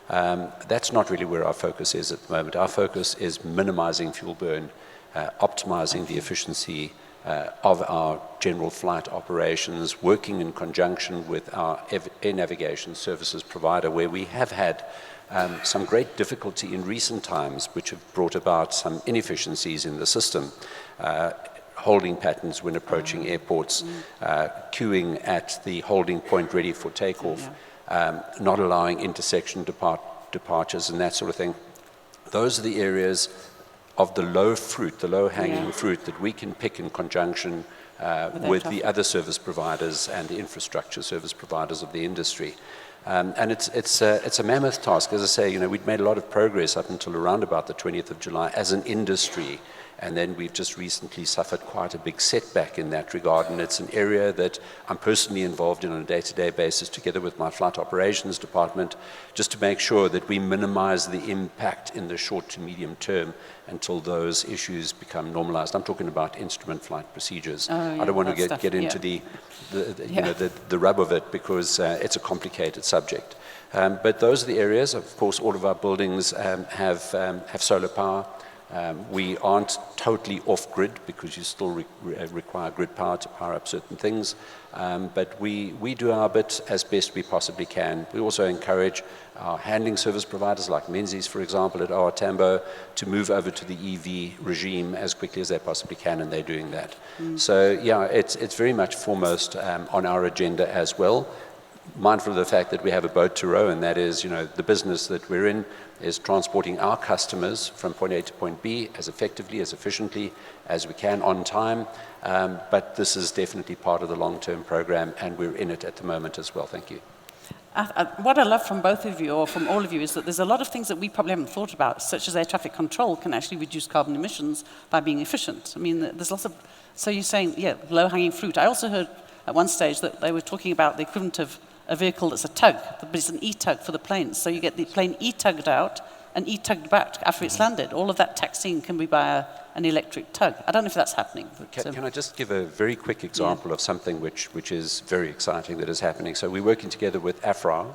That's not really where our focus is at the moment. Our focus is minimizing fuel burn, optimizing the efficiency of our general flight operations, working in conjunction with our air navigation services provider, where we have had some great difficulty in recent times, which have brought about some inefficiencies in the system. Holding patterns when approaching airports, queuing at the holding point ready for takeoff, not allowing intersection departures and that sort of thing. Those are the areas of the low-hanging fruit that we can pick in conjunction with the other service providers and the infrastructure service providers of the industry. And it's a mammoth task. As I say, we'd made a lot of progress up until around about the 20th of July as an industry. And then we've just recently suffered quite a big setback in that regard. And it's an area that I'm personally involved in on a day-to-day basis together with my flight operations department, just to make sure that we minimize the impact in the short to medium term until those issues become normalized. I'm talking about instrument flight procedures. I don't want to get into the rub of it, because it's a complicated subject. But those are the areas. Of course, all of our buildings have solar power. We aren't totally off-grid because you still require grid power to power up certain things, but we do our bit as best we possibly can. We also encourage our handling service providers like Menzies, for example, at OR Tambo, to move over to the EV regime as quickly as they possibly can, and they're doing that. So yeah, it's very much foremost on our agenda as well. Mindful of the fact that we have a boat to row, and that is, the business that we're in is transporting our customers from point A to point B as effectively, as efficiently as we can on time. But this is definitely part of the long-term program, and we're in it at the moment as well. Thank you. What I love from both of you, or from all of you, is that there's a lot of things that we probably haven't thought about, such as air traffic control can actually reduce carbon emissions by being efficient. I mean, there's lots of, so you're saying, yeah, low-hanging fruit. I also heard at one stage that they were talking about the equivalent of a vehicle that's a tug, but it's an e-tug for the planes. So you get the plane e-tugged out and e-tugged back after it's landed. All of that taxiing can be by an electric tug. I don't know if that's happening. Can I just give a very quick example of something which is very exciting that is happening? So we're working together with AFRA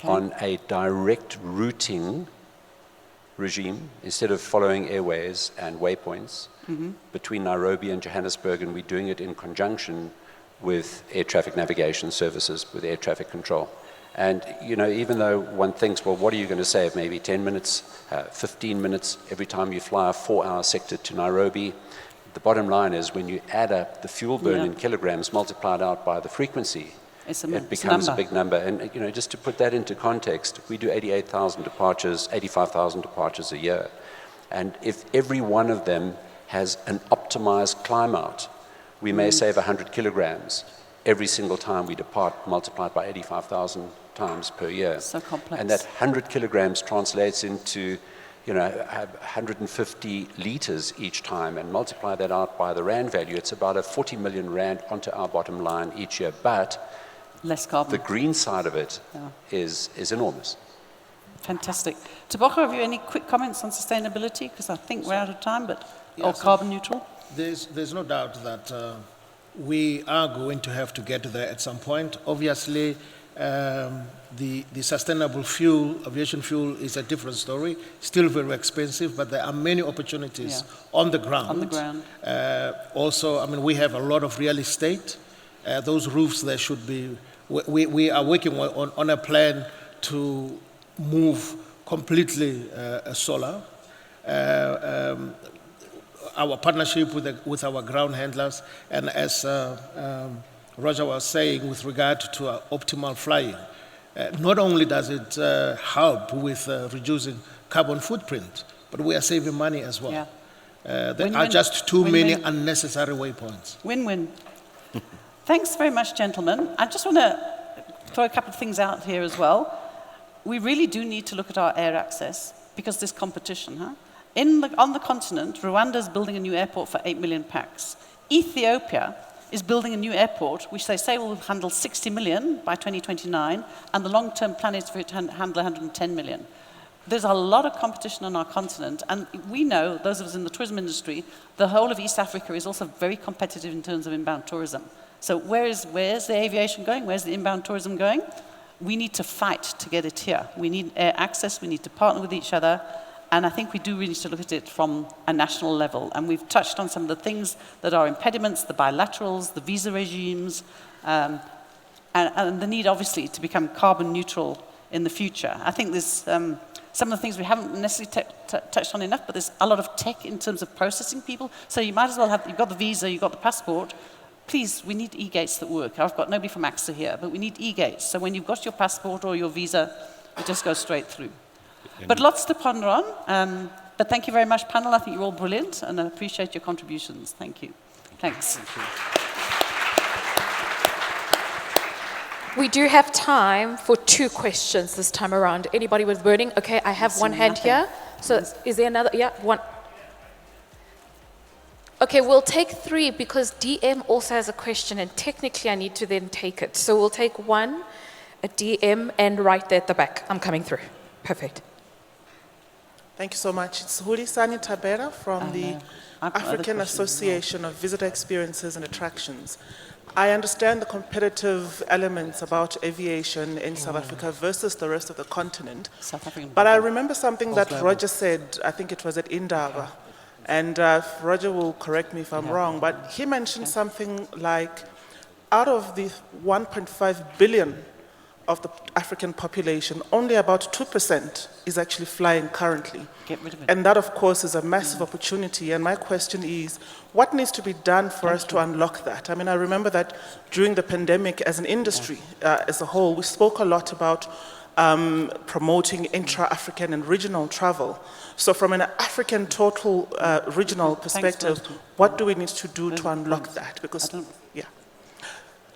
on a direct routing regime instead of following airways and waypoints between Nairobi and Johannesburg, and we're doing it in conjunction with air traffic navigation services, with air traffic control. And, even though one thinks, well, what are you going to save? Maybe 10 minutes, 15 minutes every time you fly a 4-hour sector to Nairobi. The bottom line is when you add up the fuel burn in kilograms multiplied out by the frequency, it becomes a big number. And, just to put that into context, we do 88,000 departures, 85,000 departures a year. And if every one of them has an optimized climb out, we may save 100 kilograms every single time we depart, multiplied by 85,000 times per year. So complex. And that 100 kilograms translates into, 150 liters each time, and multiply that out by the rand value. It's about a 40 million rand onto our bottom line each year. But less carbon. The green side of it is enormous. Fantastic. Tebogo, have you any quick comments on sustainability? Because I think we're out of time, but or carbon neutral? There's no doubt that we are going to have to get there at some point. Obviously, the sustainable fuel, aviation fuel, is a different story. Still very expensive, but there are many opportunities on the ground. On the ground. Also, we have a lot of real estate. Those roofs, there should be. We are working on a plan to move completely solar. Our partnership with our ground handlers, and as Rodger was saying with regard to optimal flying, not only does it help with reducing carbon footprint, but we are saving money as well. Yeah. There are just too many unnecessary waypoints. Win-win. Thanks very much, gentlemen. I just want to throw a couple of things out here as well. We really do need to look at our air access because there's competition, on the continent, Rwanda is building a new airport for 8 million pax. Ethiopia is building a new airport, which they say will handle 60 million by 2029, and the long-term plan is for it to handle 110 million. There's a lot of competition on our continent, and we know, those of us in the tourism industry, the whole of East Africa is also very competitive in terms of inbound tourism. So where's the aviation going? Where's the inbound tourism going? We need to fight to get it here. We need air access, we need to partner with each other, and I think we do really need to look at it from a national level. And we've touched on some of the things that are impediments, the bilaterals, the visa regimes, and the need, obviously, to become carbon neutral in the future. I think there's some of the things we haven't necessarily touched on enough, but there's a lot of tech in terms of processing people. So you might as well you've got the visa, you've got the passport. Please, we need e-gates that work. I've got nobody from AXA here, but we need e-gates. So when you've got your passport or your visa, it just goes straight through. But lots to ponder on. But thank you very much, panel. I think you're all brilliant, and I appreciate your contributions. Thank you. Thanks. We do have time for 2 questions this time around. Anybody with burning? Okay, I have one hand here. So is there another? Yeah, one. Okay, we'll take 3 because DM also has a question, and technically I need to then take it. So we'll take 1, a DM, and right there at the back. I'm coming through. Perfect. Thank you so much. It's Hulisani Tabera from the I've got other African questions as well. Association of Visitor Experiences and Attractions. I understand the competitive elements about aviation in South Africa versus the rest of the continent. South African. But I remember something that Rodger said, I think it was at Indaba, and Rodger will correct me if I'm wrong, but he mentioned something like out of the 1.5 billion of the African population, only about 2% is actually flying currently. Get rid of it. And that, of course, is a massive opportunity. And my question is, what needs to be done for us to unlock that? I mean, I remember that during the pandemic, as an industry, as a whole, we spoke a lot about promoting intra-African and regional travel. So from an African total regional perspective, what do we need to do to unlock that? Because, yeah.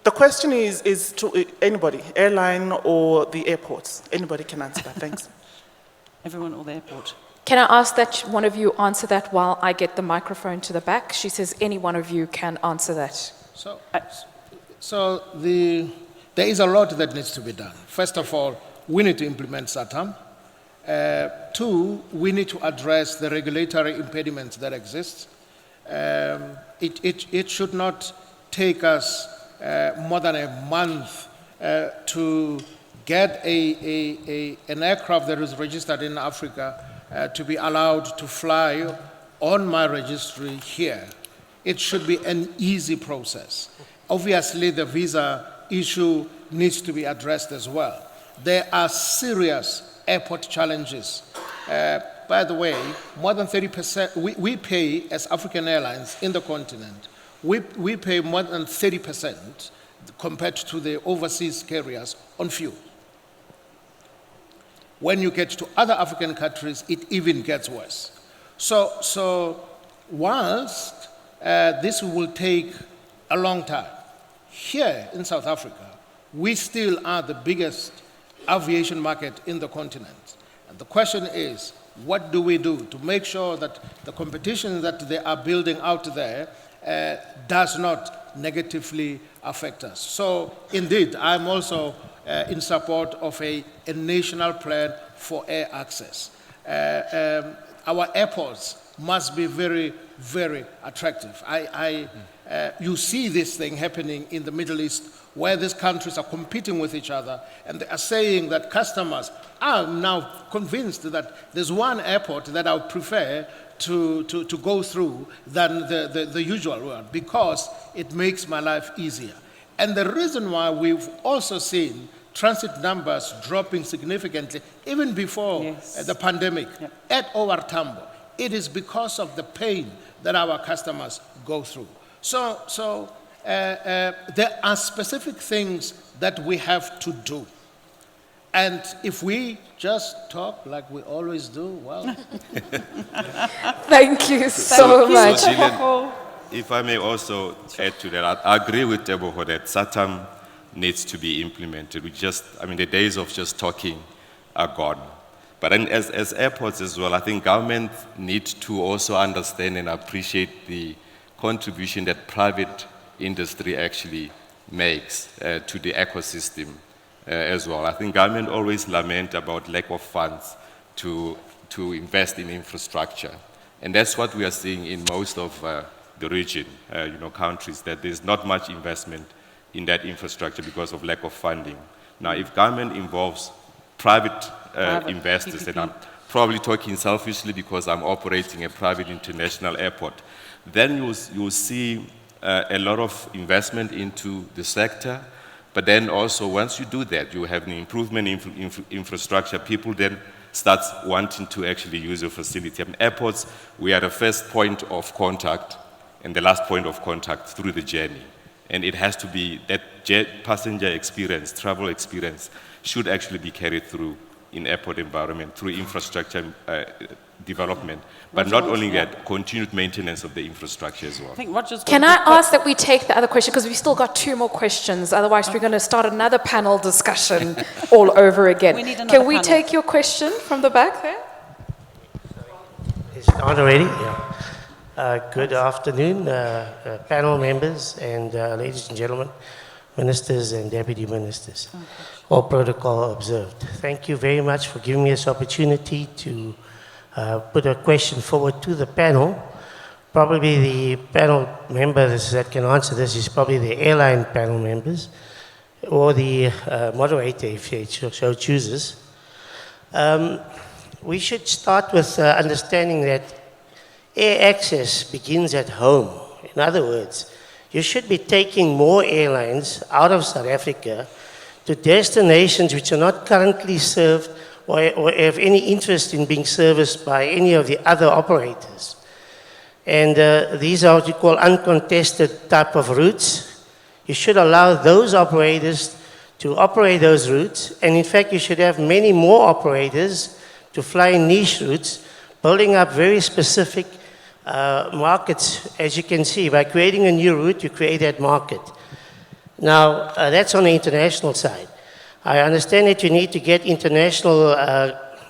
The question is to anybody, airline or the airports. Anybody can answer that. Thanks. Everyone or the airport. Can I ask that one of you answer that while I get the microphone to the back? She says any one of you can answer that. So there is a lot that needs to be done. First of all, we need to implement SATAM. Two, we need to address the regulatory impediments that exist. It should not take us more than a month to get an aircraft that is registered in Africa to be allowed to fly on my registry here. It should be an easy process. Obviously, the visa issue needs to be addressed as well. There are serious airport challenges. By the way, more than 30%, we pay as African Airlines in the continent, we pay more than 30% compared to the overseas carriers on fuel. When you get to other African countries, it even gets worse. So whilst this will take a long time, here in South Africa, we still are the biggest aviation market in the continent. And the question is, what do we do to make sure that the competition that they are building out there does not negatively affect us? So indeed, I'm also in support of a national plan for air access. Our airports must be very, very attractive. You see this thing happening in the Middle East where these countries are competing with each other, and they are saying that customers are now convinced that there's one airport that I would prefer to go through than the usual one, because it makes my life easier. And the reason why we've also seen transit numbers dropping significantly, even before the pandemic, at OR Tambo, it is because of the pain that our customers go through. So there are specific things that we have to do. And if we just talk like we always do, well. Thank you so much. So Gillian, if I may also add to that, I agree with Tebogo that SATAM needs to be implemented. The days of just talking are gone. But then as airports as well, I think government need to also understand and appreciate the contribution that private industry actually makes to the ecosystem as well. I think government always lament about lack of funds to invest in infrastructure. And that's what we are seeing in most of the region, countries, that there's not much investment in that infrastructure because of lack of funding. Now, if government involves private investors, and I'm probably talking selfishly because I'm operating a private international airport, then you'll see a lot of investment into the sector. But then also, once you do that, you have an improvement in infrastructure. People then start wanting to actually use your facility. Airports, we are the first point of contact and the last point of contact through the journey. And it has to be that passenger experience, travel experience, should actually be carried through in airport environment, through infrastructure development. But not only that, continued maintenance of the infrastructure as well. Can I ask that we take the other question, because we've still got 2 more questions, otherwise we're going to start another panel discussion all over again. Can we take your question from the back there? Is it on already? Yeah. Good afternoon, panel members and ladies and gentlemen, ministers and deputy ministers. All protocol observed. Thank you very much for giving me this opportunity to put a question forward to the panel. Probably the panel members that can answer this is probably the airline panel members or the moderator if he so chooses. We should start with understanding that air access begins at home. In other words, you should be taking more airlines out of South Africa to destinations which are not currently served or have any interest in being serviced by any of the other operators. And these are what you call uncontested type of routes. You should allow those operators to operate those routes, and in fact you should have many more operators to fly niche routes, building up very specific markets. As you can see, by creating a new route, you create that market. Now, that's on the international side. I understand that you need to get international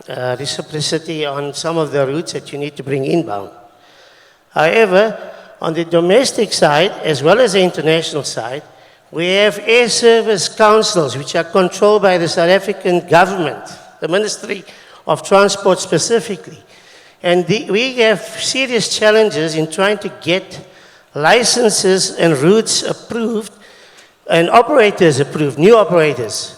reciprocity on some of the routes that you need to bring inbound. However, on the domestic side, as well as the international side, we have air service councils which are controlled by the South African government, the Ministry of Transport specifically. And we have serious challenges in trying to get licenses and routes approved and operators approved, new operators.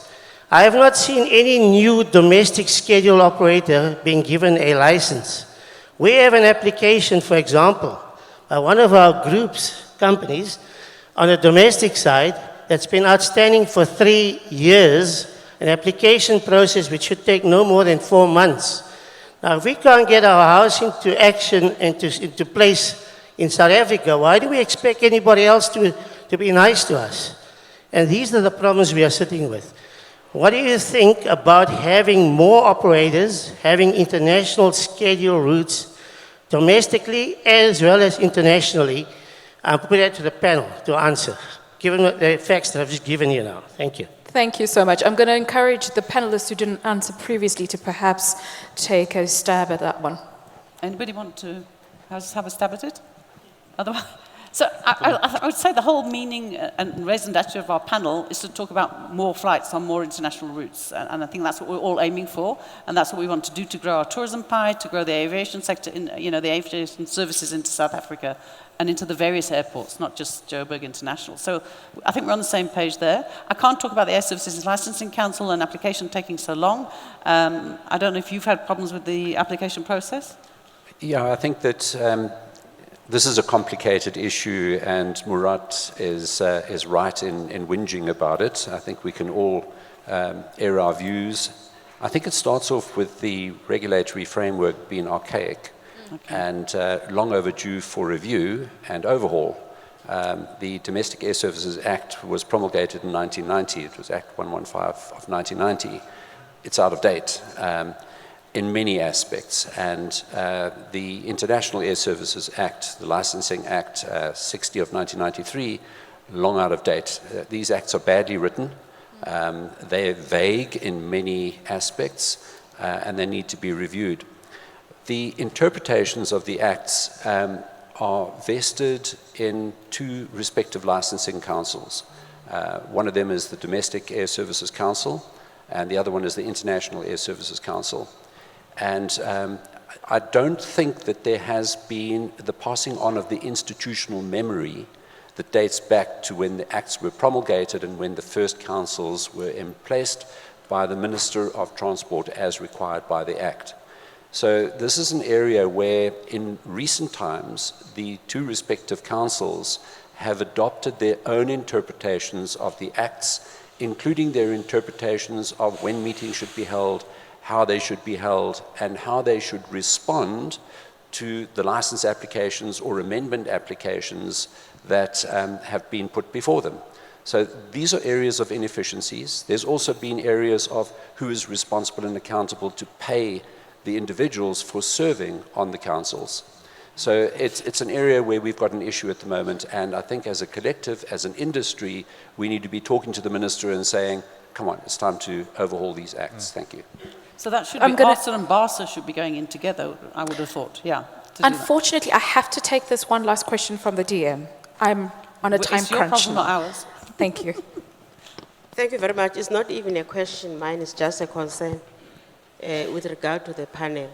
I have not seen any new domestic schedule operator being given a license. We have an application, for example, by one of our group's companies on the domestic side that's been outstanding for 3 years, an application process which should take no more than 4 months. Now, if we can't get our house into action and into place in South Africa, why do we expect anybody else to be nice to us? And these are the problems we are sitting with. What do you think about having more operators, having international schedule routes domestically as well as internationally? I'll put that to the panel to answer, given the facts that I've just given you now. Thank you. Thank you so much. I'm going to encourage the panelists who didn't answer previously to perhaps take a stab at that one. Anybody want to have a stab at it? Otherwise, so I would say the whole meaning and raison d'etre of our panel is to talk about more flights on more international routes. And I think that's what we're all aiming for. And that's what we want to do to grow our tourism pie, to grow the aviation sector, the aviation services into South Africa and into the various airports, not just Joburg International. So I think we're on the same page there. I can't talk about the Air Services Licensing Council and application taking so long. I don't know if you've had problems with the application process? Yeah, I think that this is a complicated issue, and Murat is right in whinging about it. I think we can all air our views. I think it starts off with the regulatory framework being archaic and long overdue for review and overhaul. The Domestic Air Services Act was promulgated in 1990. It was Act 115 of 1990. It's out of date in many aspects, and the International Air Services Act, the Licensing Act 60 of 1993, long out of date. These acts are badly written. They're vague in many aspects, and they need to be reviewed. The interpretations of the acts are vested in 2 respective licensing councils. One of them is the Domestic Air Services Council, and the other one is the International Air Services Council. And I don't think that there has been the passing on of the institutional memory that dates back to when the acts were promulgated and when the first councils were emplaced by the Minister of Transport as required by the Act. So this is an area where in recent times the 2 respective councils have adopted their own interpretations of the acts, including their interpretations of when meetings should be held, how they should be held, and how they should respond to the license applications or amendment applications that have been put before them. So these are areas of inefficiencies. There's also been areas of who is responsible and accountable to pay the individuals for serving on the councils. So it's an area where we've got an issue at the moment, and I think as a collective, as an industry, we need to be talking to the minister and saying, come on, it's time to overhaul these acts. Thank you. So that should be ARSA and BARSA should be going in together, I would have thought, yeah. Unfortunately, I have to take this one last question from the DM. I'm on a time crunch. It's your problem, not ours. Thank you. Thank you very much. It's not even a question. Mine is just a concern with regard to the panel.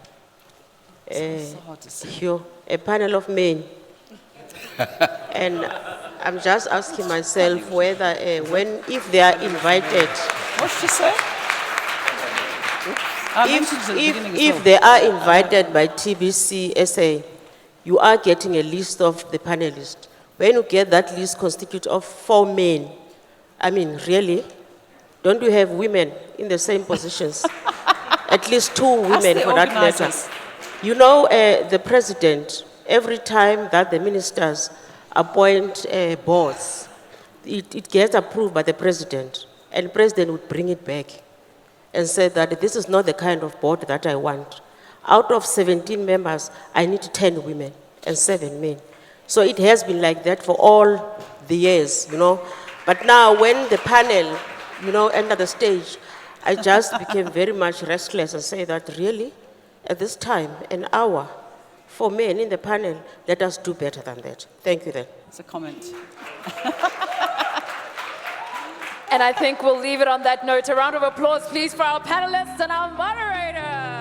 a panel of men. And I'm just asking myself whether, if they are invited, What did you say? if they are invited by TBCSA, you are getting a list of the panelists. When you get that list constituted of 4 men, I mean, really, don't you have women in the same positions? At least 2 women for that matter. You know, the president, every time that the ministers appoint boards, it gets approved by the president, and the president would bring it back and say that this is not the kind of board that I want. Out of 17 members, I need 10 women and 7 men. So it has been like that for all the years, you know. But now when the panel, you know, entered the stage, I just became very much restless and say that really, at this time, an hour, for men in the panel, let us do better than that. Thank you then. It's a comment. And I think we'll leave it on that note. A round of applause, please, for our panelists and our moderator.